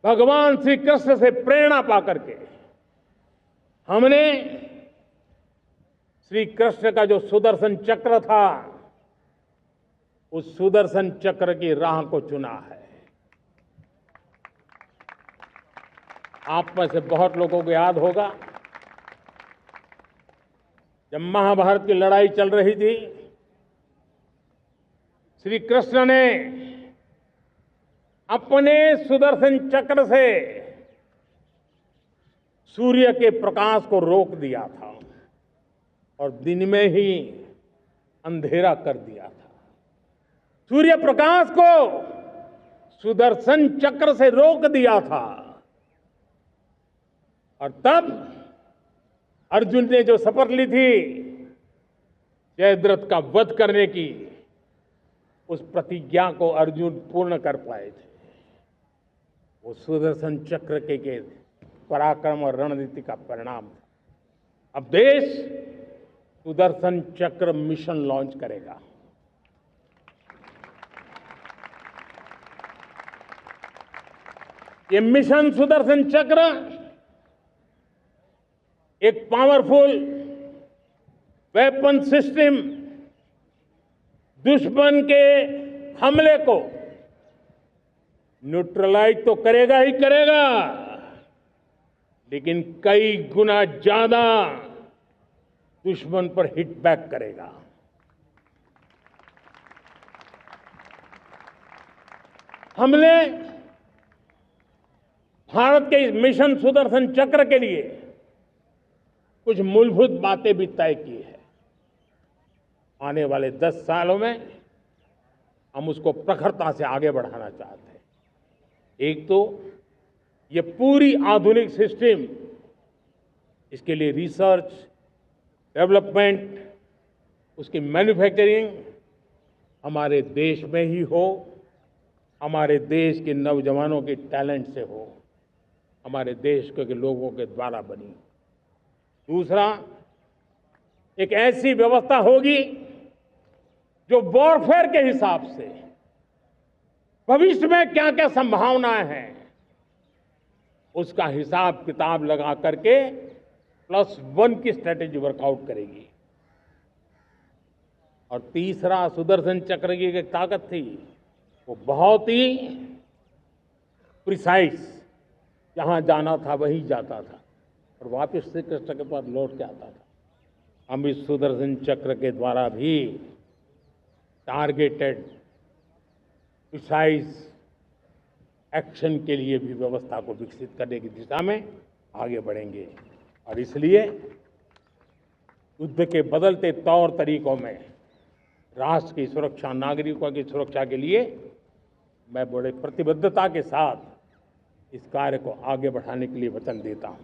भगवान श्री कृष्ण से प्रेरणा पाकर के हमने श्री कृष्ण का जो सुदर्शन चक्र था, उस सुदर्शन चक्र की राह को चुना है। आप में से बहुत लोगों को याद होगा, जब महाभारत की लड़ाई चल रही थी, श्री कृष्ण ने अपने सुदर्शन चक्र से सूर्य के प्रकाश को रोक दिया था और दिन में ही अंधेरा कर दिया था। सूर्य प्रकाश को सुदर्शन चक्र से रोक दिया था और तब अर्जुन ने जो शपथ ली थी जयद्रथ का वध करने की, उस प्रतिज्ञा को अर्जुन पूर्ण कर पाए थे। वो सुदर्शन चक्र के पराक्रम और रणनीति का परिणाम था। अब देश सुदर्शन चक्र मिशन लॉन्च करेगा। ये मिशन सुदर्शन चक्र एक पावरफुल वेपन सिस्टम दुश्मन के हमले को न्यूट्रलाइज तो करेगा ही करेगा, लेकिन कई गुना ज्यादा दुश्मन पर हिट बैक करेगा। हमने भारत के इस मिशन सुदर्शन चक्र के लिए कुछ मूलभूत बातें भी तय की है। आने वाले 10 सालों में हम उसको प्रखरता से आगे बढ़ाना चाहते हैं। एक तो ये पूरी आधुनिक सिस्टम, इसके लिए रिसर्च, डेवलपमेंट, उसकी मैन्युफैक्चरिंग हमारे देश में ही हो, हमारे देश के नौजवानों के टैलेंट से हो, हमारे देश के लोगों के द्वारा बनी। दूसरा, एक ऐसी व्यवस्था होगी जो वॉरफेयर के हिसाब से भविष्य में क्या क्या संभावनाएं हैं, उसका हिसाब किताब लगा करके +1 की स्ट्रेटेजी वर्कआउट करेगी। और तीसरा, सुदर्शन चक्र की एक ताकत थी, वो बहुत ही प्रिसाइज, जहां जाना था वहीं जाता था और वापस श्री कृष्ण के पास लौट के आता था। हम इस सुदर्शन चक्र के द्वारा भी टारगेटेड प्रिसाइज एक्शन के लिए भी व्यवस्था को विकसित करने की दिशा में आगे बढ़ेंगे। और इसलिए युद्ध के बदलते तौर तरीकों में राष्ट्र की सुरक्षा, नागरिकों की सुरक्षा के लिए मैं बड़े प्रतिबद्धता के साथ इस कार्य को आगे बढ़ाने के लिए वचन देता हूं।